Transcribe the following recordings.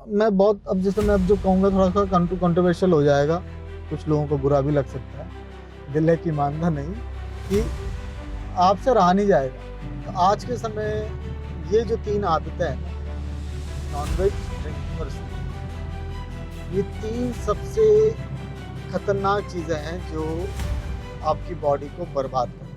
मैं बहुत अब जैसे मैं अब जो कहूँगा थोड़ा-सा कंट्रोवर्शियल हो जाएगा, कुछ लोगों को बुरा भी लग सकता है। दिल है कि मानना नहीं कि आपसे रहा नहीं जाएगा। तो आज के समय ये जो 3 आदतें हैं ना, नॉन-वेज, ड्रिंकिंग और स्मोकिंग, ये 3 सबसे खतरनाक चीज़ें हैं जो आपकी बॉडी को बर्बाद कर देंगी।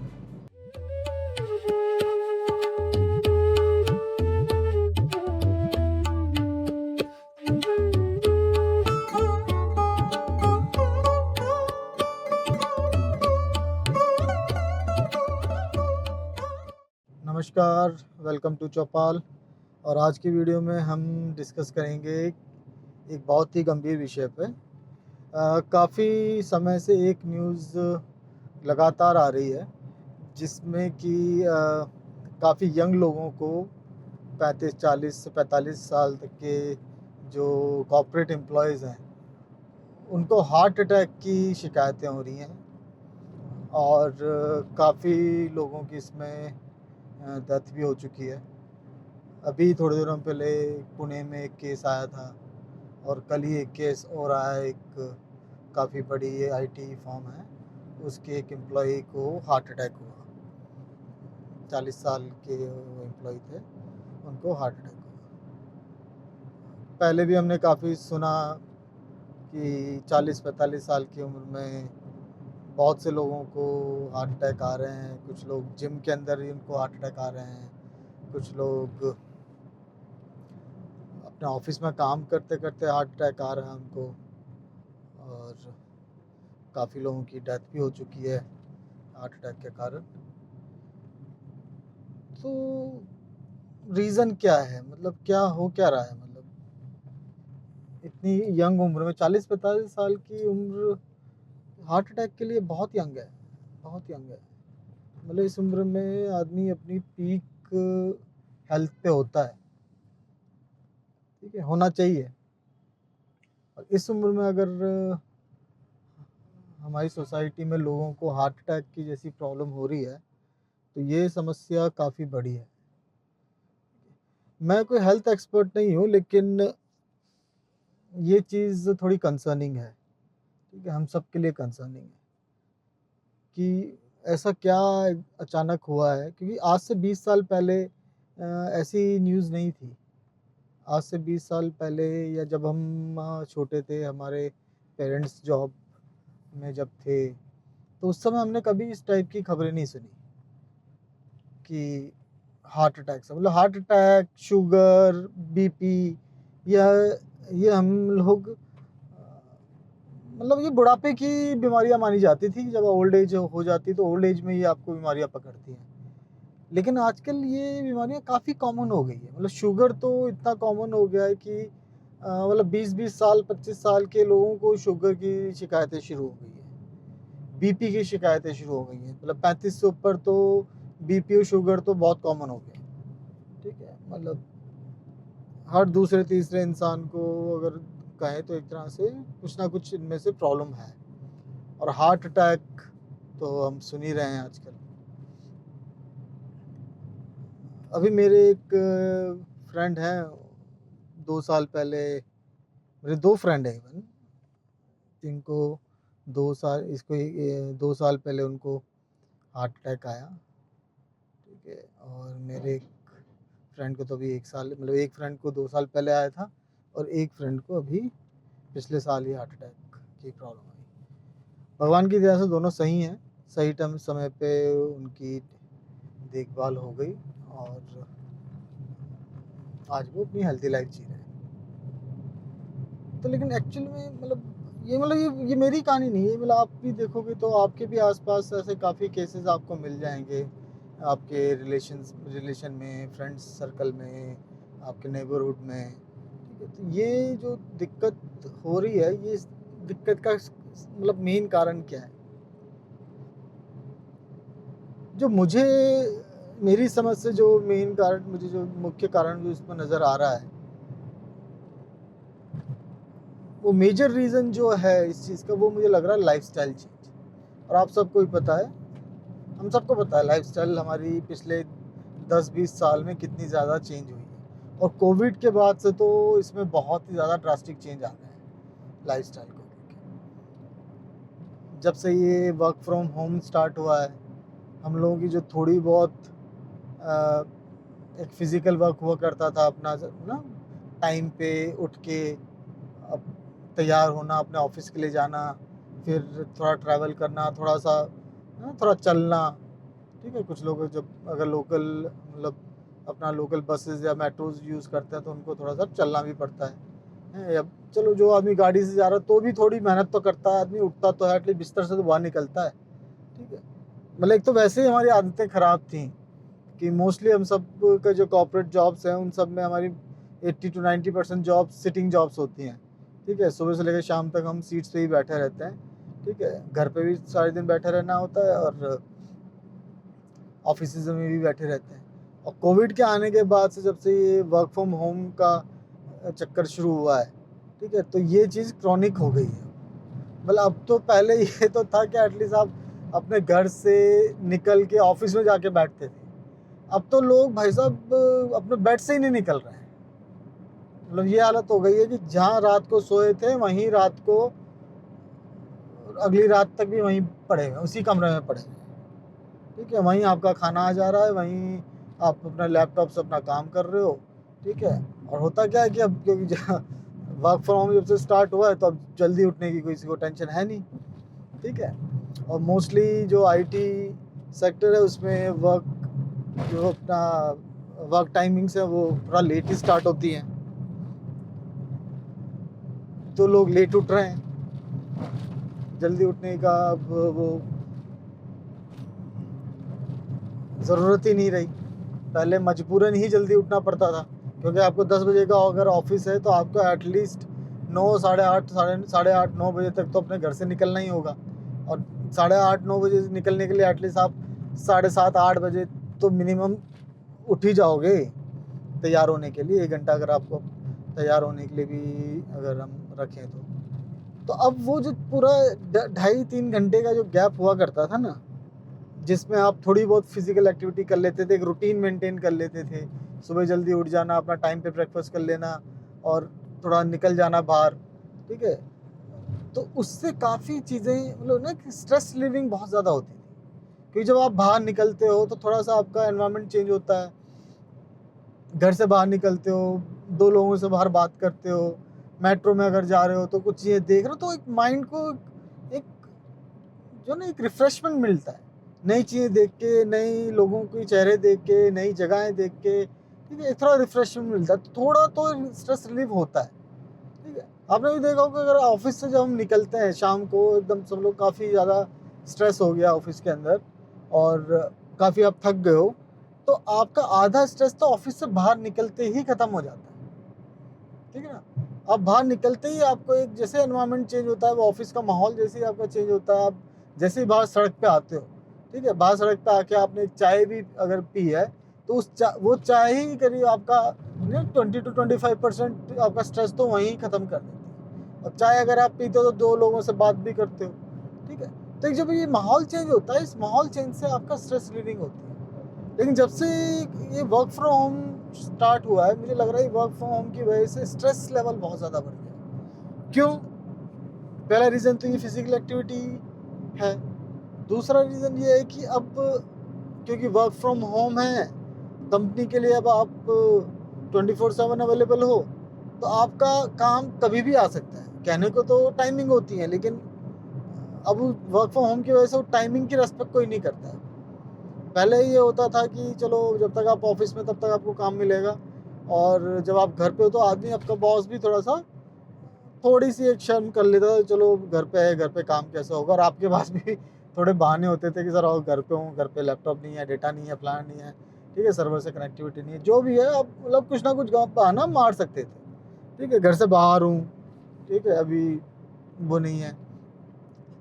नमस्कार, वेलकम टू चौपाल। और आज की वीडियो में हम डिस्कस करेंगे एक बहुत ही गंभीर विषय पे। काफ़ी समय से एक न्यूज़ लगातार आ रही है जिसमें कि काफ़ी यंग लोगों को 35-40 से 45 साल तक के जो कॉर्पोरेट एम्प्लॉयज़ हैं उनको हार्ट अटैक की शिकायतें हो रही हैं और काफ़ी लोगों की इसमें डेथ भी हो चुकी है। अभी थोड़े दिनों पहले पुणे में एक केस आया था और कल ही एक केस और आया है। एक काफ़ी बड़ी ये आईटी फर्म है, उसके एक एम्प्लॉई को हार्ट अटैक हुआ। 40 साल के वो एम्प्लॉई थे, उनको हार्ट अटैक हुआ। पहले भी हमने काफ़ी सुना कि 40-45 साल की उम्र में बहुत से लोगों को हार्ट अटैक आ रहे हैं। कुछ लोग जिम के अंदर ही उनको हार्ट अटैक आ रहे हैं, कुछ लोग अपने ऑफिस में काम करते करते हार्ट अटैक आ रहा है उनको, और काफ़ी लोगों की डेथ भी हो चुकी है हार्ट अटैक के कारण। तो रीज़न क्या है, मतलब क्या रहा है, मतलब इतनी यंग उम्र में 40-45 साल की उम्र हार्ट अटैक के लिए बहुत यंग है, बहुत यंग है। मतलब इस उम्र में आदमी अपनी पीक हेल्थ पे होता है, ठीक है, होना चाहिए। और इस उम्र में अगर हमारी सोसाइटी में लोगों को हार्ट अटैक की जैसी प्रॉब्लम हो रही है तो ये समस्या काफ़ी बड़ी है। मैं कोई हेल्थ एक्सपर्ट नहीं हूँ, लेकिन ये चीज़ थोड़ी कंसर्निंग है, ठीक है, हम सब के लिए कंसर्निंग है कि ऐसा क्या अचानक हुआ है। क्योंकि आज से 20 साल पहले ऐसी न्यूज़ नहीं थी। आज से 20 साल पहले या जब हम छोटे थे, हमारे पेरेंट्स जॉब में जब थे, तो उस समय हमने कभी इस टाइप की खबरें नहीं सुनी कि हार्ट अटैक से, मतलब हार्ट अटैक, शुगर, बीपी, या ये हम लोग मतलब ये बुढ़ापे की बीमारियां मानी जाती थी। जब ओल्ड एज हो जाती तो ओल्ड एज में ये आपको बीमारियां पकड़ती हैं। लेकिन आजकल ये बीमारियां काफ़ी कॉमन हो गई है। मतलब शुगर तो इतना कॉमन हो गया है कि मतलब 20-20 साल 25 साल के लोगों को शुगर की शिकायतें शुरू हो गई है, बीपी की शिकायतें शुरू हो गई हैं। मतलब 35 से ऊपर तो बीपी और शुगर तो बहुत कॉमन हो गया, ठीक है। मतलब हर दूसरे तीसरे इंसान को अगर कहें तो एक तरह से कुछ ना कुछ इनमें से प्रॉब्लम है। और हार्ट अटैक तो हम सुन ही रहे हैं आजकल। अभी मेरे एक फ्रेंड हैं, 2 साल पहले, मेरे 2 फ्रेंड हैं इवन, जिनको 2 साल पहले उनको हार्ट अटैक आया, ठीक है। और मेरे एक फ्रेंड को तो अभी 1 साल, मतलब एक फ्रेंड को 2 साल पहले आया था और एक फ्रेंड को अभी पिछले साल ही हार्ट अटैक की प्रॉब्लम आई। भगवान की दया से दोनों सही हैं, सही टाइम समय पे उनकी देखभाल हो गई और आज वो अपनी हेल्थी लाइफ जी रहे हैं। तो लेकिन एक्चुअल में मतलब ये मेरी कहानी नहीं है। मतलब आप भी देखोगे तो आपके भी आसपास ऐसे काफ़ी केसेस आपको मिल जाएंगे, आपके रिलेशन में, फ्रेंड्स सर्कल में, आपके नेबरहुड में, ठीक है। तो ये जो दिक्कत हो रही है, ये इस दिक्कत का मतलब मेन कारण क्या है? जो मुझे, मेरी समझ से जो मेन कारण, मुझे जो मुख्य कारण जो इसमें नज़र आ रहा है, वो मेजर रीज़न जो है इस चीज़ का, वो मुझे लग रहा है लाइफस्टाइल चेंज। और आप सबको ही पता है, हम सबको पता है लाइफस्टाइल हमारी पिछले 10-20 साल में कितनी ज़्यादा चेंज हुई है। और कोविड के बाद से तो इसमें बहुत ही ज़्यादा ड्रास्टिक चेंज आ गए हैं लाइफस्टाइल को लेके। जब से ये वर्क फ्रॉम होम स्टार्ट हुआ है, हम लोगों की जो थोड़ी बहुत अ, एक फिज़िकल वर्क हुआ करता था अपना ना, टाइम पे उठ के अब तैयार होना, अपने ऑफिस के लिए जाना, फिर थोड़ा ट्रैवल करना, थोड़ा सा थोड़ा चलना, ठीक है। कुछ लोग जब अगर लोकल मतलब अपना लोकल बसेस या मेट्रोज यूज़ करते हैं तो उनको थोड़ा सा चलना भी पड़ता है। अब चलो जो आदमी गाड़ी से जा रहा है तो भी थोड़ी मेहनत तो करता है आदमी, उठता तो है, एटलीस्ट बिस्तर से तो बाहर निकलता है, ठीक है। मतलब एक तो वैसे ही हमारी आदतें ख़राब थी कि मोस्टली हम सब का जो कॉर्पोरेट जॉब्स हैं उन सब में हमारी 80 to 90% जॉब्स सिटिंग जॉब्स होती हैं, ठीक है। सुबह से लेकर शाम तक हम सीट्स पे ही बैठे रहते हैं, ठीक है। घर पे भी सारे दिन बैठे रहना होता है और ऑफिस में भी बैठे रहते हैं। और कोविड के आने के बाद से जब से ये वर्क फ्रॉम होम का चक्कर शुरू हुआ है, ठीक है, तो ये चीज़ क्रॉनिक हो गई है। मतलब अब तो पहले ये तो था कि एटलीस्ट आप अपने घर से निकल के ऑफिस में जाके बैठते थे, अब तो लोग भाई साहब अपने बेड से ही नहीं निकल रहे हैं। मतलब ये हालत हो गई है कि जहाँ रात को सोए थे वहीं रात को अगली रात तक भी वहीं पड़े हुए, उसी कमरे में पड़े हुए, ठीक है। वहीं आपका खाना आ जा रहा है, वहीं आप अपना लैपटॉप से अपना काम कर रहे हो, ठीक है। और होता क्या है कि अब क्योंकि वर्क फ्रॉम होम जब से स्टार्ट हुआ है तो अब जल्दी उठने की किसी को टेंशन है नहीं, ठीक है। और मोस्टली जो आईटी सेक्टर है उसमें जो अपना वर्क टाइमिंग्स है वो थोड़ा लेट ही स्टार्ट होती हैं, तो लोग लेट उठ रहे हैं। जल्दी उठने का अब वो ज़रूरत ही नहीं रही। पहले मजबूरन ही जल्दी उठना पड़ता था क्योंकि आपको 10 बजे का अगर ऑफिस है तो आपको एटलीस्ट 9 साढ़े आठ 9 बजे तक तो अपने घर से निकलना ही होगा। और 8:30 9 बजे निकलने के लिए एटलीस्ट आप 7:30 8 बजे तो मिनिमम उठ ही जाओगे तैयार होने के लिए। 1 घंटा अगर आपको तैयार होने के लिए भी अगर हम रखें तो अब वो जो पूरा 2.5 3 घंटे का जो गैप हुआ करता था ना, जिसमें आप थोड़ी बहुत फिजिकल एक्टिविटी कर लेते थे, एक रूटीन मेंटेन कर लेते थे, सुबह जल्दी उठ जाना, अपना टाइम पे ब्रेकफास्ट कर लेना और थोड़ा निकल जाना बाहर, ठीक है। तो उससे काफ़ी चीज़ें मतलब ना स्ट्रेस लिविंग बहुत ज़्यादा होती थी क्योंकि जब आप बाहर निकलते हो तो थोड़ा सा आपका एनवायरनमेंट चेंज होता है। घर से बाहर निकलते हो, 2 लोगों से बाहर बात करते हो, मेट्रो में अगर जा रहे हो तो कुछ चीज़ें देख रहे हो तो एक माइंड को एक जो ना एक रिफ़्रेशमेंट मिलता है। नई चीज़ें देख के, नई लोगों के चेहरे देख के, नई जगहें देख के, ठीक है, एक थोड़ा रिफ़्रेशमेंट मिलता है। थोड़ा तो स्ट्रेस रिलीव होता है, ठीक है। आपने भी देखा होगा अगर ऑफ़िस से जब हम निकलते हैं शाम को एकदम सब लोग काफ़ी ज़्यादा स्ट्रेस हो गया ऑफ़िस के अंदर और काफ़ी आप थक गए हो, तो आपका आधा स्ट्रेस तो ऑफ़िस से बाहर निकलते ही ख़त्म हो जाता है, ठीक है ना। आप बाहर निकलते ही आपको एक जैसे एनवायरनमेंट चेंज होता है, वो ऑफ़िस का माहौल जैसे ही आपका चेंज होता है, आप जैसे ही बाहर सड़क पे आते हो, ठीक है, बाहर सड़क पे आके आपने एक चाय भी अगर पी है तो वो चाय ही करीब आपका 20 to 25% आपका स्ट्रेस तो वहीं ख़त्म कर देती है। और चाय अगर आप पीते हो तो 2 लोगों से बात भी करते हो, ठीक है। तो जब ये माहौल चेंज होता है, इस माहौल चेंज से आपका स्ट्रेस रिलीविंग होती है। लेकिन जब से ये वर्क फ्रॉम होम स्टार्ट हुआ है, मुझे लग रहा है वर्क फ्रॉम होम की वजह से स्ट्रेस लेवल बहुत ज़्यादा बढ़ गया। क्यों? पहला रीज़न तो ये फिजिकल एक्टिविटी है। दूसरा रीज़न ये है कि अब क्योंकि वर्क फ्रॉम होम है, कंपनी के लिए अब आप 24/7 अवेलेबल हो, तो आपका काम कभी भी आ सकता है। कहने को तो टाइमिंग होती है, लेकिन अब वर्क फ्रॉम होम की वजह से वो टाइमिंग की रिस्पेक्ट कोई नहीं करता है। पहले ये होता था कि चलो जब तक आप ऑफिस में तब तक आपको काम मिलेगा, और जब आप घर पे हो तो आदमी आपका बॉस भी थोड़ा सा थोड़ी सी एक शर्म कर लेता था, चलो घर पे है, घर पे काम कैसे होगा। और आपके पास भी थोड़े बहाने होते थे कि सर आओ घर पे हूँ, घर पे लैपटॉप नहीं है, डेटा नहीं है, प्लान नहीं है, ठीक है, सर्वर से कनेक्टिविटी नहीं है, जो भी है आप मतलब कुछ ना कुछ बहाना मार सकते थे, ठीक है, घर से बाहर हूँ, ठीक है, अभी वो नहीं है।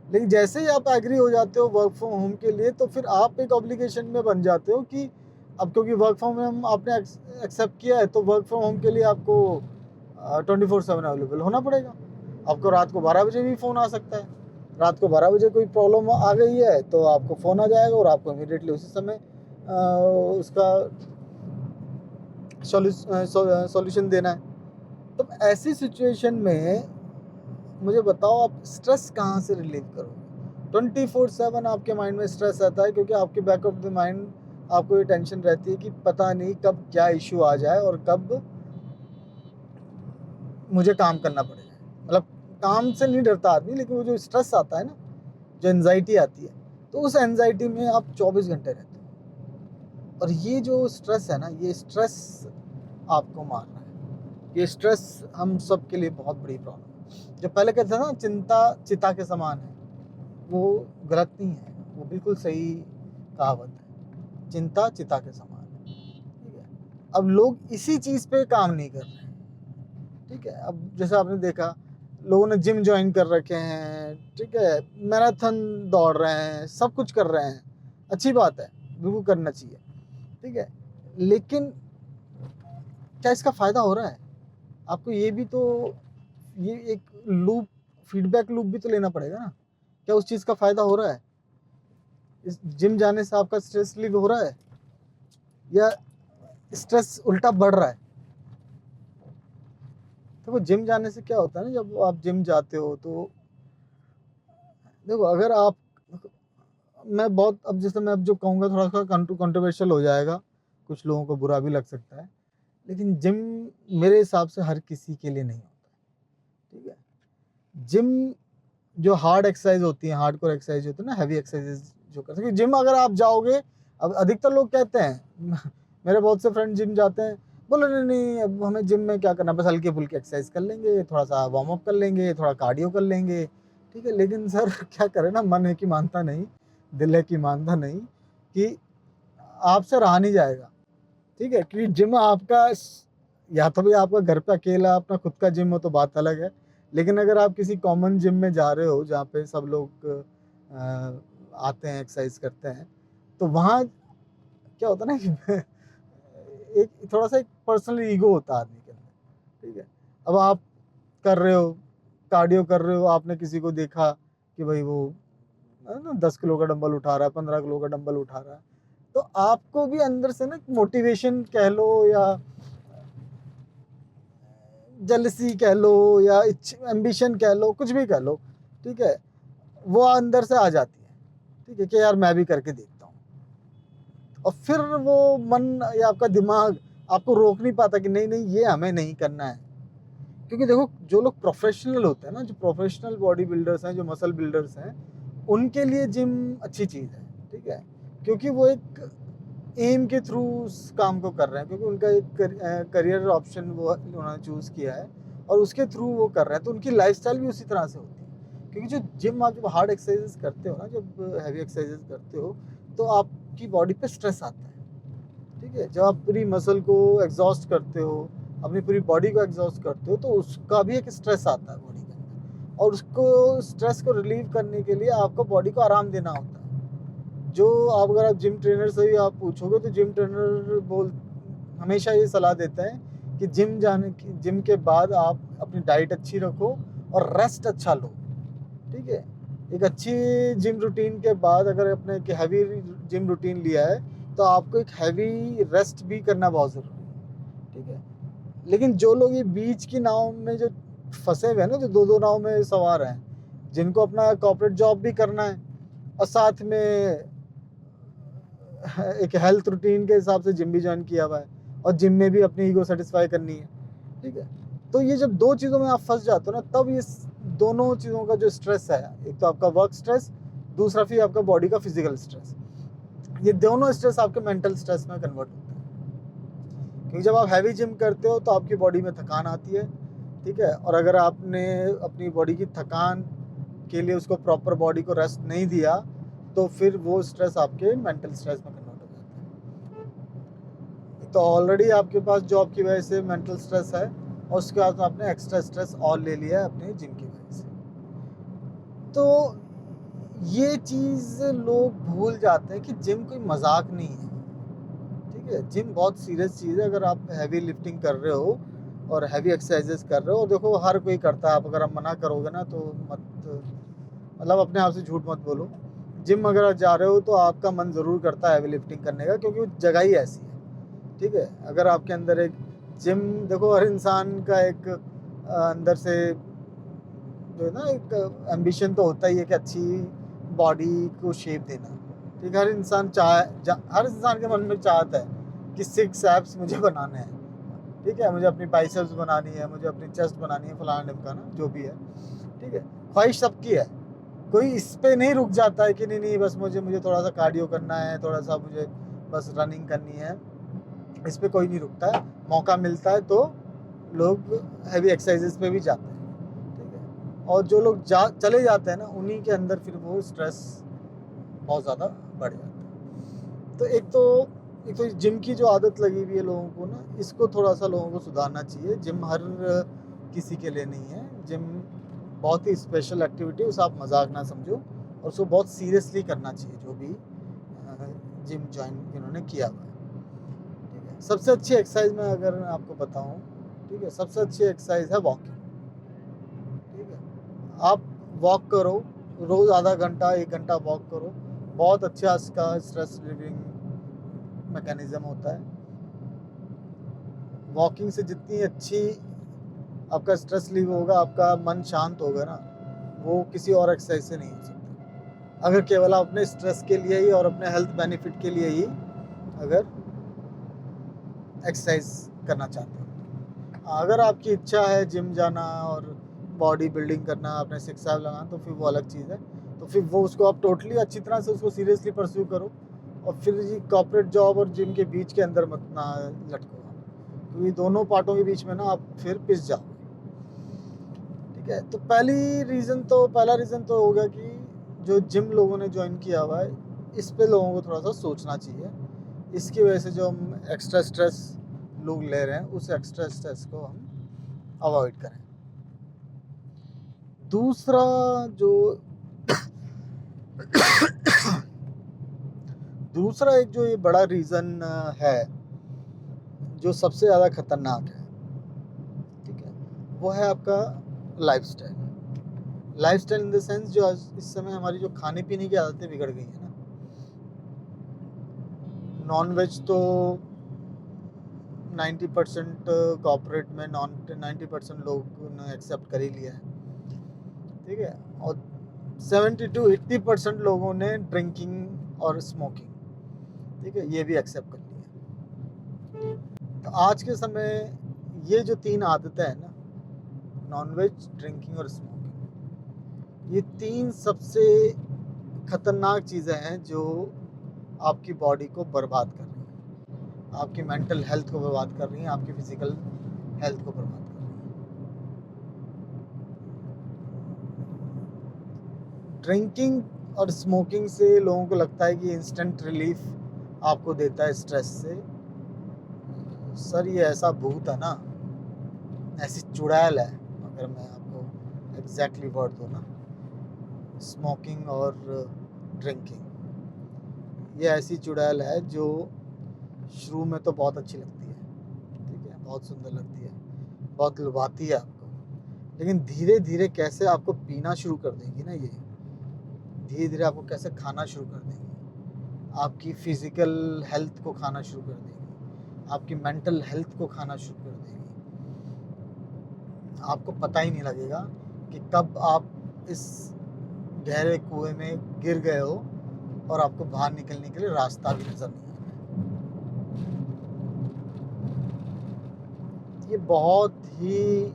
लेकिन जैसे ही आप एग्री हो जाते हो वर्क फ्रॉम होम के लिए तो फिर आप एक ऑब्लिगेशन में बन जाते हो कि अब क्योंकि वर्क फ्रॉम होम आपने एक्सेप्ट किया है तो वर्क फ्रॉम होम के लिए आपको 24/7 अवेलेबल होना पड़ेगा। आपको रात को 12 बजे भी फ़ोन आ सकता है। रात को 12 बजे कोई प्रॉब्लम आ गई है तो आपको फ़ोन आ जाएगा और आपको इमीडिएटली उसी समय उसका सॉल्यूशन देना है। तो ऐसी सिचुएशन में मुझे बताओ आप स्ट्रेस कहाँ से रिलीव करोगे? 24/7 आपके माइंड में स्ट्रेस रहता है, क्योंकि आपके बैक ऑफ द माइंड आपको ये टेंशन रहती है कि पता नहीं कब क्या इश्यू आ जाए और कब मुझे काम करना पड़ेगा। मतलब काम से नहीं डरता आदमी, लेकिन वो जो स्ट्रेस आता है ना, जो एंजाइटी आती है, तो उस एंजाइटी में आप 24 घंटे रहते हो। और ये जो स्ट्रेस है ना, ये स्ट्रेस आपको मार रहा है। ये स्ट्रेस हम सब के लिए बहुत बड़ी प्रॉब्लम है। जो पहले कहते थे ना, चिंता चिता के समान है, वो गलत नहीं है, वो बिल्कुल सही कहावत है। चिंता चिता के समान है, ठीक है। अब लोग इसी चीज़ पे काम नहीं कर रहे हैं, ठीक है। अब जैसे आपने देखा, लोगों ने जिम ज्वाइन कर रखे हैं, ठीक है, मैराथन दौड़ रहे हैं, सब कुछ कर रहे हैं, अच्छी बात है, बिल्कुल करना चाहिए, ठीक है। लेकिन क्या इसका फ़ायदा हो रहा है? आपको ये भी तो, ये एक लूप, फीडबैक लूप भी तो लेना पड़ेगा ना। क्या उस चीज़ का फ़ायदा हो रहा है? इस जिम जाने से आपका स्ट्रेस रिलीव हो रहा है, या स्ट्रेस उल्टा बढ़ रहा है? देखो, जिम जाने से क्या होता है ना, जब आप जिम जाते हो तो देखो, अगर आप, मैं बहुत, अब जैसे मैं अब जो कहूँगा थोड़ा सा कंट्रोवर्शियल हो जाएगा, कुछ लोगों को बुरा भी लग सकता है, लेकिन जिम मेरे हिसाब से हर किसी के लिए नहीं होता, ठीक है। जिम जो हार्ड एक्सरसाइज होती है, हार्डकोर एक्सरसाइज होती है ना, हैवी एक्सरसाइज जो कर सकते, जिम अगर आप जाओगे, अब अधिकतर लोग कहते हैं मेरे बहुत से फ्रेंड जिम जाते हैं, बोले नहीं नहीं, अब हमें जिम में क्या करना, बस हल्के फुल्के एक्सरसाइज कर लेंगे, थोड़ा सा वार्म अप कर लेंगे, थोड़ा कार्डियो कर लेंगे, ठीक है। लेकिन सर क्या करें ना, मन है कि मानता नहीं, दिल है कि मानता नहीं, कि आपसे रहा नहीं जाएगा, ठीक है। क्योंकि जिम आपका, या तो भी आपका घर पे अकेला अपना खुद का जिम हो तो बात अलग है, लेकिन अगर आप किसी कॉमन जिम में जा रहे हो जहाँ पे सब लोग आते हैं, एक्सरसाइज करते हैं, तो वहाँ क्या होता है ना कि एक थोड़ा सा एक पर्सनल ईगो होता है आदमी के अंदर, ठीक है। अब आप कर रहे हो, कार्डियो कर रहे हो, आपने किसी को देखा कि भाई वो 10 किलो का डंबल उठा रहा है, 15 किलो का डंबल उठा रहा है, तो आपको भी अंदर से ना मोटिवेशन कह लो, या जेलसी कह लो, या एम्बिशन कह लो, कुछ भी कह लो, ठीक है, वो अंदर से आ जाती है, ठीक है, कि यार मैं भी करके देखता हूँ। और फिर वो मन या आपका दिमाग आपको रोक नहीं पाता कि नहीं नहीं, ये हमें नहीं करना है। क्योंकि देखो, जो लोग प्रोफेशनल होते हैं ना, जो प्रोफेशनल बॉडी बिल्डर्स हैं, जो मसल बिल्डर्स हैं, उनके लिए जिम अच्छी चीज़ है, ठीक है। क्योंकि वो एक एम के थ्रू उस काम को कर रहे हैं, क्योंकि उनका एक करियर ऑप्शन वो उन्होंने चूज़ किया है, और उसके थ्रू वो कर रहे हैं, तो उनकी लाइफस्टाइल भी उसी तरह से होती है। क्योंकि जो जिम आप जब हार्ड एक्सरसाइजेस करते हो ना, जब हैवी एक्सरसाइजेस करते हो, तो आपकी बॉडी पे स्ट्रेस आता है, ठीक है। जब आप पूरी मसल को एग्जॉस्ट करते हो, अपनी पूरी बॉडी को एग्जॉस्ट करते हो, तो उसका भी एक स्ट्रेस आता है बॉडी के अंदर, और उसको स्ट्रेस को रिलीव करने के लिए आपको बॉडी को आराम देना होता है। जो आप, अगर आप जिम ट्रेनर से भी आप पूछोगे, तो जिम ट्रेनर हमेशा ये सलाह देते हैं कि जिम के बाद आप अपनी डाइट अच्छी रखो और रेस्ट अच्छा लो, ठीक है। एक अच्छी जिम रूटीन के बाद अगर आपने एक हैवी जिम रूटीन लिया है, तो आपको एक हैवी रेस्ट भी करना बहुत ज़रूरी है, ठीक है। लेकिन जो लोग ये बीच की नाव में जो फंसे हुए हैं ना, जो दो दो नाव में सवार हैं, जिनको अपना कॉर्पोरेट जॉब भी करना है और साथ में एक हेल्थ रूटीन के हिसाब से जिम भी ज्वाइन किया हुआ है, और जिम में भी अपनी ईगो सेटिस्फाई करनी है, ठीक है। तो ये जब दो चीज़ों में आप फंस जाते हो ना, तब ये दोनों चीज़ों का जो स्ट्रेस है, एक तो आपका वर्क स्ट्रेस, दूसरा फिर आपका बॉडी का फिजिकल स्ट्रेस, ये दोनों स्ट्रेस आपके मेंटल स्ट्रेस में कन्वर्ट होते हैं। क्योंकि जब आप हैवी जिम करते हो तो आपकी बॉडी में थकान आती है, ठीक है। और अगर आपने अपनी बॉडी की थकान के लिए उसको प्रॉपर बॉडी को रेस्ट नहीं दिया, तो फिर वो स्ट्रेस आपके मेंटल स्ट्रेस में कन्वर्ट हो जाता है। तो ऑलरेडी आपके पास जॉब की वजह से मेंटल स्ट्रेस है, और उसके बाद आपने एक्स्ट्रा स्ट्रेस और ले लिया है अपने जिम की वजह से। तो ये चीज़ लोग भूल जाते हैं कि जिम कोई मजाक नहीं है, ठीक है। जिम बहुत सीरियस चीज़ है। अगर आप हैवी लिफ्टिंग कर रहे हो और हैवी एक्सरसाइजेस कर रहे हो, देखो हर कोई करता है, आप अगर आप मना करोगे ना तो मत, मतलब अपने आप से झूठ मत बोलो। जिम अगर आप जा रहे हो तो आपका मन ज़रूर करता है हैवी लिफ्टिंग करने का, क्योंकि वो जगह ही ऐसी है, ठीक है। अगर आपके अंदर एक जिम, देखो हर इंसान का एक अंदर से जो है ना एक एम्बिशन तो होता ही है कि अच्छी बॉडी को शेप देना। ठीक है, हर इंसान के मन में चाहता है कि 6 एब्स मुझे बनाने हैं। ठीक है, मुझे अपनी बाइसेप्स बनानी है, मुझे अपनी चेस्ट बनानी है, फलाना ढिमकाना जो भी है। ठीक है, ख्वाहिश सबकी है। कोई इस पे नहीं रुक जाता है कि नहीं नहीं बस मुझे थोड़ा सा कार्डियो करना है, थोड़ा सा मुझे बस रनिंग करनी है। इस पे कोई नहीं रुकता है। मौका मिलता है तो लोग हैवी एक्सरसाइजेस पे भी जाते हैं। ठीक है, और जो लोग चले जाते हैं ना, उन्हीं के अंदर फिर वो स्ट्रेस बहुत ज़्यादा बढ़ जाता है। तो एक तो जिम की जो आदत लगी हुई है लोगों को ना, इसको थोड़ा सा लोगों को सुधारना चाहिए। जिम हर किसी के लिए नहीं है। जिम बहुत ही स्पेशल एक्टिविटी है, उसे आप मजाक ना समझो, और उसको बहुत सीरियसली करना चाहिए जो भी जिम ज्वाइन इन्होंने किया हुआ है। ठीक है, सबसे अच्छी एक्सरसाइज मैं अगर आपको बताऊं, ठीक है, सबसे अच्छी एक्सरसाइज है वॉकिंग। ठीक है, आप वॉक करो रोज़, आधा घंटा 1 घंटा वॉक करो। बहुत अच्छा इसका स्ट्रेस रिलीविंग मैकेनिज्म होता है। वॉकिंग से जितनी अच्छी आपका स्ट्रेस रिलीव होगा, आपका मन शांत होगा ना, वो किसी और एक्सरसाइज से नहीं हो सकता। अगर केवल आप अपने स्ट्रेस के लिए ही और अपने हेल्थ बेनिफिट के लिए ही अगर एक्सरसाइज करना चाहते हो। अगर आपकी इच्छा है जिम जाना और बॉडी बिल्डिंग करना, अपने 6 एब्स लगाना, तो फिर वो अलग चीज़ है। तो फिर वो उसको आप टोटली अच्छी तरह से उसको सीरियसली परस्यू करो, और फिर ये कॉर्पोरेट जॉब और जिम के बीच के अंदर मत ना लटको, क्योंकि दोनों पार्टों के बीच में ना आप फिर पिस जाओ। ठीक है, तो पहला रीज़न तो होगा कि जो जिम लोगों ने ज्वाइन किया हुआ है, इस पे लोगों को थोड़ा सा सोचना चाहिए। इसकी वजह से जो हम एक्स्ट्रा स्ट्रेस लोग ले रहे हैं, उस एक्स्ट्रा स्ट्रेस को हम अवॉइड करें। दूसरा जो दूसरा एक जो ये बड़ा रीज़न है, जो सबसे ज़्यादा खतरनाक है, ठीक है, वो है आपका lifestyle. Lifestyle in the sense, जो इस समय हमारी जो खाने पीने की आदतें बिगड़ गई हैं ना। नॉन वेज तो 90% कॉर्पोरेट में 90% लोग ने एक्सेप्ट कर ही लिया है। ठीक है, और 70 to 80% लोगों ने ड्रिंकिंग और स्मोकिंग, ठीक है, ये भी एक्सेप्ट कर लिया। तो आज के समय ये जो 3 आदतें हैं ना, नॉनवेज, ड्रिंकिंग और स्मोकिंग, ये 3 सबसे खतरनाक चीज़ें हैं जो आपकी बॉडी को बर्बाद कर रही हैं, आपकी मेंटल हेल्थ को बर्बाद कर रही हैं, आपकी फिजिकल हेल्थ को बर्बाद कर रही हैं। ड्रिंकिंग और स्मोकिंग से लोगों को लगता है कि इंस्टेंट रिलीफ आपको देता है स्ट्रेस से। सर ये ऐसा भूत है ना, ऐसी चुड़ैल है, अगर मैं आपको एग्जैक्टली वर्ड दूँ ना, स्मोकिंग और ड्रिंकिंग, ये ऐसी चुड़ैल है जो शुरू में तो बहुत अच्छी लगती है। ठीक है, बहुत सुंदर लगती है, बहुत लुभाती है आपको, लेकिन धीरे धीरे कैसे आपको पीना शुरू कर देगी ना, ये धीरे धीरे आपको कैसे खाना शुरू कर देगी, आपकी फिजिकल हेल्थ को खाना शुरू कर देगी, आपकी मेंटल हेल्थ को खाना शुरू कर देगी। आपको पता ही नहीं लगेगा कि कब आप इस गहरे कुएं में गिर गए हो और आपको बाहर निकलने के लिए रास्ता भी नजर नहीं आ रहा। ये बहुत ही,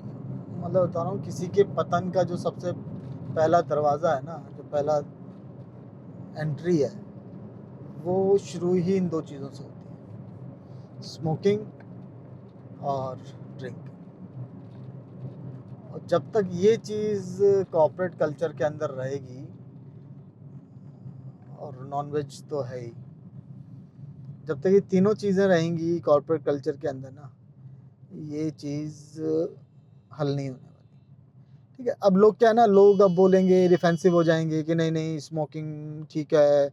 मतलब बता रहा हूँ, किसी के पतन का जो सबसे पहला दरवाज़ा है ना, जो पहला एंट्री है, वो शुरू ही इन 2 चीज़ों से होती है, स्मोकिंग और ड्रिंक। और जब तक ये चीज़ कॉर्पोरेट कल्चर के अंदर रहेगी, और नॉनवेज तो है ही, जब तक ये तीनों चीज़ें रहेंगी कॉर्पोरेट कल्चर के अंदर ना, ये चीज़ हल नहीं होने वाली। ठीक है, अब लोग क्या है ना, लोग अब बोलेंगे, डिफेंसिव हो जाएंगे कि नहीं नहीं स्मोकिंग ठीक है,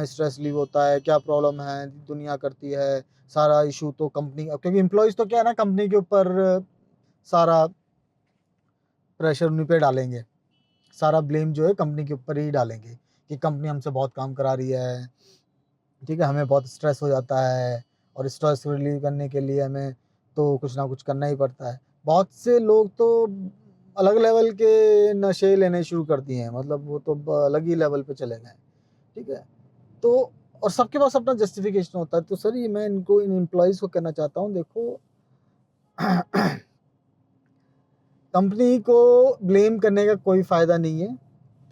स्ट्रेस रिलीव होता है, क्या प्रॉब्लम है, दुनिया करती है, सारा इशू तो कंपनी, क्योंकि एम्प्लॉयज़ तो क्या है ना, कंपनी के ऊपर सारा प्रेशर उन्हीं पे डालेंगे, सारा ब्लेम जो है कंपनी के ऊपर ही डालेंगे कि कंपनी हमसे बहुत काम करा रही है। ठीक है, हमें बहुत स्ट्रेस हो जाता है, और स्ट्रेस रिलीव करने के लिए हमें तो कुछ ना कुछ करना ही पड़ता है। बहुत से लोग तो अलग लेवल के नशे लेने शुरू कर दिए हैं, मतलब वो तो अलग ही लेवल पे चले गए, ठीक है। तो और सबके पास अपना जस्टिफिकेशन होता है। तो सर ये मैं इनको, इन एम्प्लॉयज़ को कहना चाहता हूँ, देखो कंपनी को ब्लेम करने का कोई फ़ायदा नहीं है,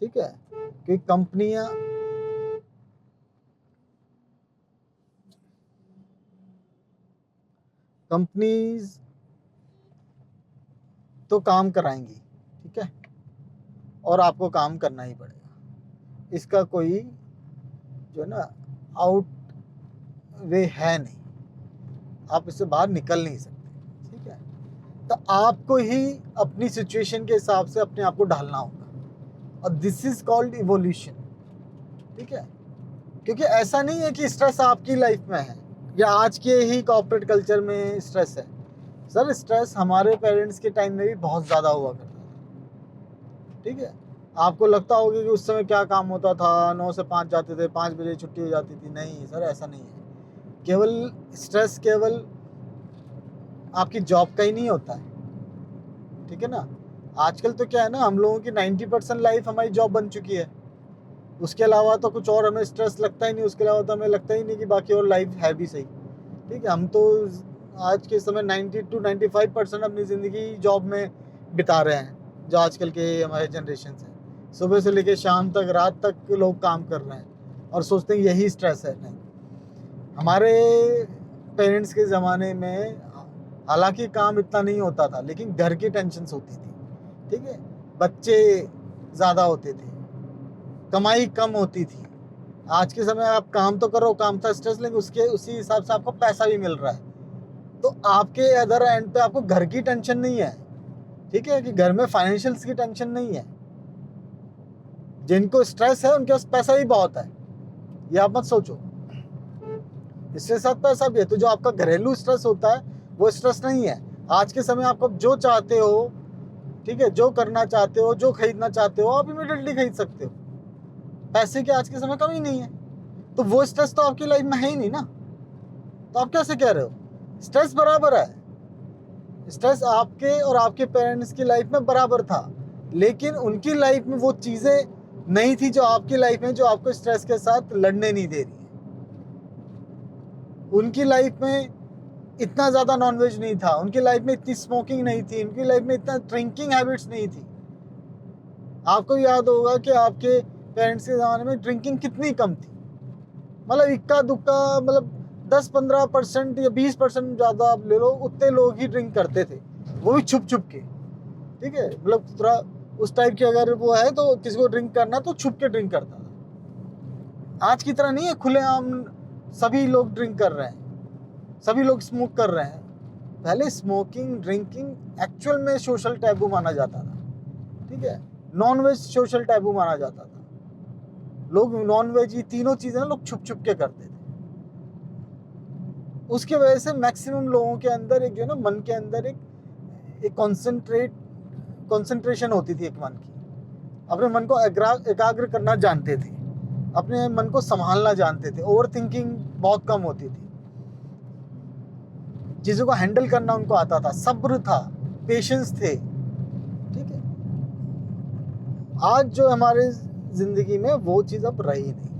ठीक है, कि कंपनीज तो काम कराएंगी, ठीक है, और आपको काम करना ही पड़ेगा। इसका कोई जो है ना आउट वे है नहीं, आप इससे बाहर निकल नहीं सकते, ठीक है। तो आपको ही अपनी सिचुएशन के हिसाब से अपने आप को ढालना होगा, और दिस इज कॉल्ड इवोल्यूशन, ठीक है। क्योंकि ऐसा नहीं है कि स्ट्रेस आपकी लाइफ में है या आज के ही कॉर्पोरेट कल्चर में स्ट्रेस है। सर स्ट्रेस हमारे पेरेंट्स के टाइम में भी बहुत ज़्यादा हुआ करता था, ठीक है। आपको लगता होगा कि उस समय क्या काम होता था, 9 से 5 जाते थे, 5 बजे छुट्टी हो जाती थी। नहीं सर, ऐसा नहीं है। केवल स्ट्रेस केवल आपकी जॉब का ही नहीं होता है, ठीक है ना। आजकल तो क्या है ना, हम लोगों की 90% लाइफ हमारी जॉब बन चुकी है। उसके अलावा तो कुछ और हमें स्ट्रेस लगता ही नहीं, उसके अलावा तो हमें लगता ही नहीं कि बाकी और लाइफ है भी सही, ठीक है। हम तो आज के समय 90 to 95% अपनी ज़िंदगी जॉब में बिता रहे हैं, जो आजकल के हमारे जनरेशन है। सुबह से लेकर शाम तक, रात तक लोग काम कर रहे हैं और सोचते हैं यही स्ट्रेस है। नहीं, हमारे पेरेंट्स के ज़माने में हालांकि काम इतना नहीं होता था, लेकिन घर की टेंशन होती थी, ठीक है। बच्चे ज़्यादा होते थे, कमाई कम होती थी। आज के समय आप काम तो करो, काम का स्ट्रेस, लेकिन उसके उसी हिसाब से आपको पैसा भी मिल रहा है। तो आपके अदर एंड पे आपको घर की टेंशन नहीं है, ठीक है, कि घर में फाइनेंशियल्स की टेंशन नहीं है। जिनको स्ट्रेस है उनके पास पैसा ही बहुत है, ये आप मत सोचो। इसके साथ पैसा भी है, तो जो आपका घरेलू स्ट्रेस होता है वो स्ट्रेस नहीं है। आज के समय आपको जो चाहते हो, ठीक है, जो करना चाहते हो, जो खरीदना चाहते हो, आप इमीडिएटली खरीद सकते हो। पैसे की आज के समय कमी नहीं है, तो वो स्ट्रेस तो आपकी लाइफ में है ही नहीं ना। तो आप कैसे कह रहे हो? स्ट्रेस बराबर है, स्ट्रेस आपके और आपके पेरेंट्स की लाइफ में बराबर था, लेकिन उनकी लाइफ में वो चीज़ें नहीं थी जो आपकी लाइफ में, जो आपको स्ट्रेस के साथ लड़ने नहीं दे रही है। उनकी लाइफ में इतना ज़्यादा नॉनवेज नहीं था, उनकी लाइफ में इतनी स्मोकिंग नहीं थी, उनकी लाइफ में इतना ड्रिंकिंग हैबिट्स नहीं थी। आपको याद होगा कि आपके पेरेंट्स के ज़माने में ड्रिंकिंग कितनी कम थी, मतलब इक्का दुक्का, मतलब 10-15% या 20% ज़्यादा आप ले लो, उतने लोग ही ड्रिंक करते थे, वो भी छुप छुप के, ठीक है। मतलब थोड़ा उस टाइप की अगर वो है तो किसी को ड्रिंक करना तो छुप के ड्रिंक करता था। आज की तरह नहीं है खुलेआम सभी लोग ड्रिंक कर रहे हैं, सभी लोग स्मोक कर रहे हैं। पहले स्मोकिंग, ड्रिंकिंग एक्चुअल में सोशल टैबू माना जाता था, ठीक है। नॉन वेज सोशल टैबू माना जाता था। लोग नॉन वेज, ये तीनों चीज़ें लोग छुप छुप के करते थे। उसकी वजह से मैक्सिमम लोगों के अंदर एक जो है ना, मन के अंदर एक कंसंट्रेशन होती थी, एक मन की, अपने मन को एकाग्र करना जानते थे, अपने मन को संभालना जानते थे, ओवर थिंकिंग बहुत कम होती थी, चीज़ों को हैंडल करना उनको आता था, सब्र था, पेशेंस थे, ठीक है। आज जो हमारे जिंदगी में वो चीज़ अब रही नहीं।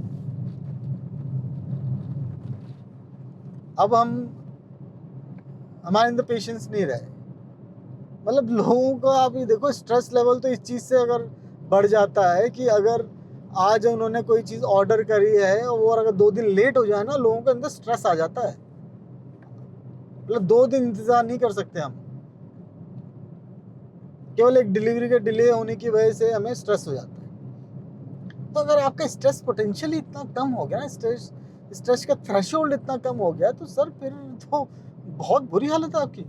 अब हमारे अंदर पेशेंस नहीं रहे। मतलब लोगों को आप ये देखो, स्ट्रेस लेवल तो इस चीज़ से अगर बढ़ जाता है कि अगर आज उन्होंने कोई चीज़ ऑर्डर करी है और वो अगर 2 दिन लेट हो जाए ना, लोगों के अंदर स्ट्रेस आ जाता है। मतलब 2 दिन इंतज़ार नहीं कर सकते हम, केवल एक डिलीवरी के डिले होने की वजह से हमें स्ट्रेस हो जाता है। तो अगर आपका स्ट्रेस पोटेंशियली इतना कम हो गया ना, स्ट्रेस का थ्रेशोल्ड इतना कम हो गया, तो सर फिर तो बहुत बुरी हालत है आपकी।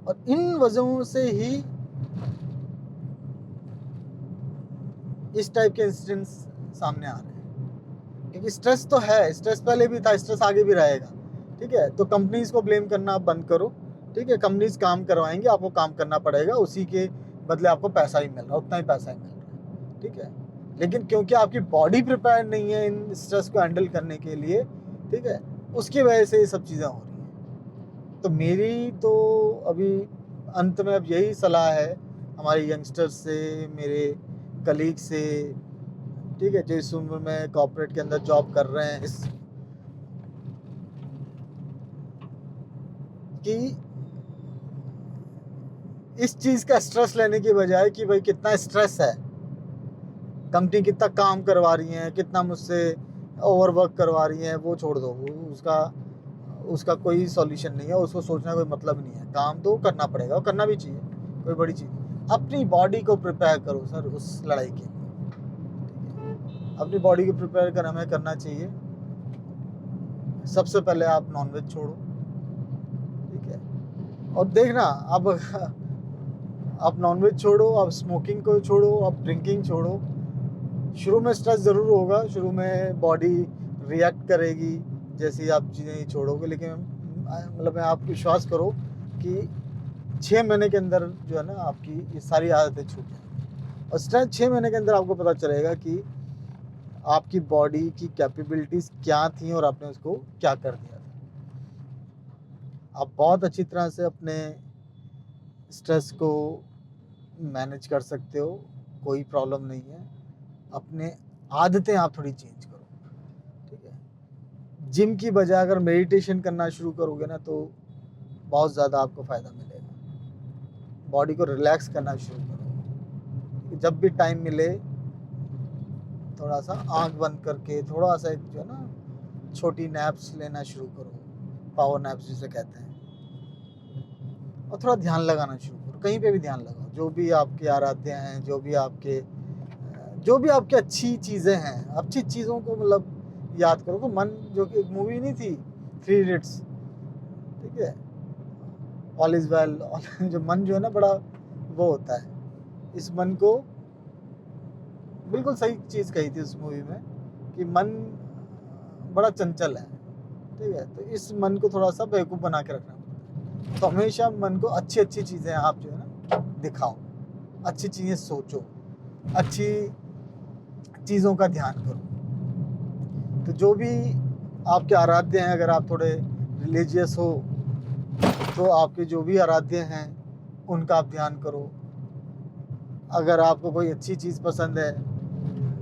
और इन वजहों से ही इस टाइप के इंसिडेंट्स सामने आ रहे हैं। क्योंकि स्ट्रेस तो है, स्ट्रेस पहले भी था, स्ट्रेस आगे भी रहेगा, ठीक है। तो कंपनीज को ब्लेम करना आप बंद करो, ठीक है। कंपनीज काम करवाएंगे, आपको काम करना पड़ेगा, उसी के बदले आपको पैसा ही मिल रहा है, उतना ही पैसा ही मिल रहा है, ठीक है। लेकिन क्योंकि आपकी बॉडी प्रिपेयर नहीं है इन स्ट्रेस को हैंडल करने के लिए, ठीक है, उसकी वजह से ये सब चीज़ें हो रही हैं। तो मेरी तो अभी अंत में अब यही सलाह है हमारे यंगस्टर्स से, मेरे कलीग से, ठीक है, जो इस उम्र में कॉर्पोरेट के अंदर जॉब कर रहे हैं, कि इस चीज़ का स्ट्रेस लेने की बजाय कि भाई कितना स्ट्रेस है, कंपनी कितना काम करवा रही है, कितना मुझसे ओवरवर्क करवा रही है, वो छोड़ दो। उसका कोई सॉल्यूशन नहीं है, उसको सोचने का कोई मतलब नहीं है। काम तो करना पड़ेगा और करना भी चाहिए, कोई बड़ी चीज़ नहीं। अपनी बॉडी को प्रिपेयर करो सर उस लड़ाई के लिए, अपनी बॉडी को प्रिपेयर कर हमें करना चाहिए। सबसे पहले आप नॉनवेज छोड़ो, ठीक है, और देखना आप नॉनवेज छोड़ो, आप स्मोकिंग को छोड़ो, आप ड्रिंकिंग छोड़ो। शुरू में स्ट्रेस ज़रूर होगा, शुरू में बॉडी रिएक्ट करेगी जैसे आप चीज़ें ही छोड़ोगे, लेकिन मतलब मैं आप विश्वास करो कि 6 महीने के अंदर जो है ना आपकी ये सारी आदतें छूट जाएंगी। और स्ट्रेस 6 महीने के अंदर आपको पता चलेगा कि आपकी बॉडी की कैपेबिलिटीज़ क्या थी और आपने उसको क्या कर दिया था। आप बहुत अच्छी तरह से अपने स्ट्रेस को मैनेज कर सकते हो, कोई प्रॉब्लम नहीं है। अपने आदतें आप थोड़ी चेंज करो, ठीक है। जिम की बजाय अगर मेडिटेशन करना शुरू करोगे ना तो बहुत ज़्यादा आपको फ़ायदा मिलेगा। बॉडी को रिलैक्स करना शुरू करो, जब भी टाइम मिले थोड़ा सा आंख बंद करके थोड़ा सा एक जो है ना छोटी नैप्स लेना शुरू करो, पावर नैप्स जिसे कहते हैं, और थोड़ा ध्यान लगाना शुरू करो। कहीं पे भी ध्यान लगाओ, जो भी आपके आराध्य हैं, जो भी आपकी अच्छी चीज़ें हैं, अच्छी चीज़ों को मतलब याद करो। तो मन, जो कि एक मूवी नहीं थी 3 इडियट्स, ठीक है, ऑल इज़ वेल, जो मन जो है ना बड़ा वो होता है, इस मन को बिल्कुल सही चीज़ कही थी उस मूवी में कि मन बड़ा चंचल है, ठीक है, तो इस मन को थोड़ा सा बेवकूफ़ बना के रखना पड़ता है। तो हमेशा मन को अच्छी अच्छी चीज़ें आप जो है ना दिखाओ, अच्छी चीज़ें सोचो, अच्छी चीज़ों का ध्यान करो। तो जो भी आपके आराध्य हैं, अगर आप थोड़े रिलीजियस हो तो आपके जो भी आराध्य हैं उनका आप ध्यान करो। अगर आपको कोई अच्छी चीज़ पसंद है,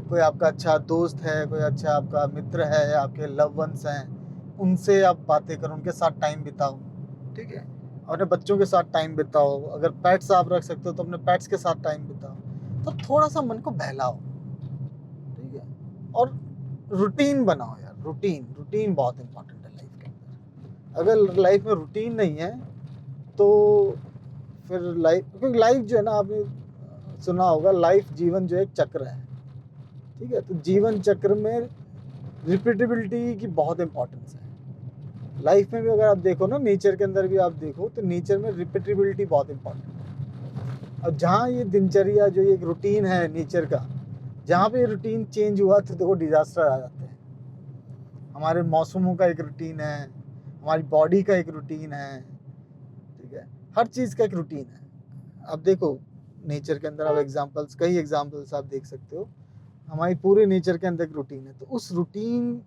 कोई आपका अच्छा दोस्त है, कोई अच्छा आपका मित्र है, आपके लव वंस हैं, उनसे आप बातें करो, उनके साथ टाइम बिताओ, ठीक है, अपने बच्चों के साथ टाइम बिताओ। अगर पेट्स आप रख सकते हो तो अपने पेट्स के साथ टाइम बिताओ। तो थोड़ा सा मन को बहलाओ, ठीक है, और रूटीन बनाओ यार। रूटीन बहुत इंपॉर्टेंट है लाइफ के अंदर। अगर लाइफ में रूटीन नहीं है तो फिर क्योंकि लाइफ जो है ना, आपने सुना होगा, लाइफ जीवन जो एक चक्र है, ठीक है, तो जीवन चक्र में रिपीटेबिलिटी की बहुत इंपॉर्टेंस है। लाइफ में भी अगर आप देखो ना, नेचर के अंदर भी आप देखो तो नेचर में रिपीटेबिलिटी बहुत इंपॉर्टेंट है। और जहाँ ये दिनचर्या जो ये एक रूटीन है नेचर का, जहाँ पे रूटीन चेंज हुआ तो देखो डिजास्टर आ जाते हैं। हमारे मौसमों का एक रूटीन है, हमारी बॉडी का एक रूटीन है, ठीक है, हर चीज़ का एक रूटीन है। अब देखो नेचर के अंदर आप कई एग्जाम्पल्स आप देख सकते हो। हमारी पूरे नेचर के अंदर एक रूटीन है, तो उस रूटीन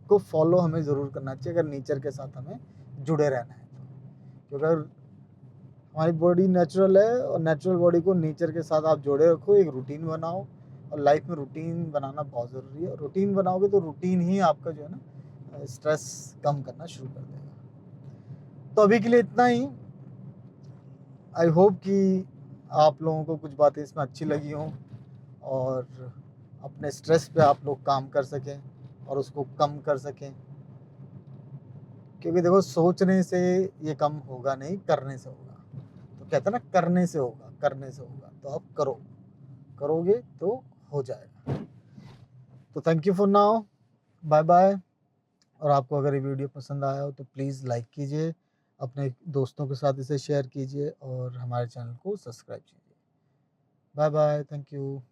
को फॉलो हमें ज़रूर करना चाहिए अगर नेचर के साथ हमें जुड़े रहना है तो। क्योंकि अगर हमारी बॉडी नेचुरल है और नेचुरल बॉडी को नेचर के साथ आप जोड़े रखो, एक रूटीन बनाओ। और लाइफ में रूटीन बनाना बहुत ज़रूरी है। रूटीन बनाओगे तो रूटीन ही आपका जो है ना स्ट्रेस कम करना शुरू कर देगा। तो अभी के लिए इतना ही। आई होप कि आप लोगों को कुछ बातें इसमें अच्छी लगी हों और अपने स्ट्रेस पे आप लोग काम कर सकें और उसको कम कर सकें। क्योंकि देखो सोचने से ये कम होगा नहीं, करने से होगा। तो कहते हैं ना, करने से होगा। तो आप करोगे तो हो जाएगा। तो thank you for now, bye bye. और आपको अगर ये वीडियो पसंद आया हो तो प्लीज़ लाइक कीजिए, अपने दोस्तों के साथ इसे शेयर कीजिए और हमारे चैनल को सब्सक्राइब कीजिए। Bye bye, thank you.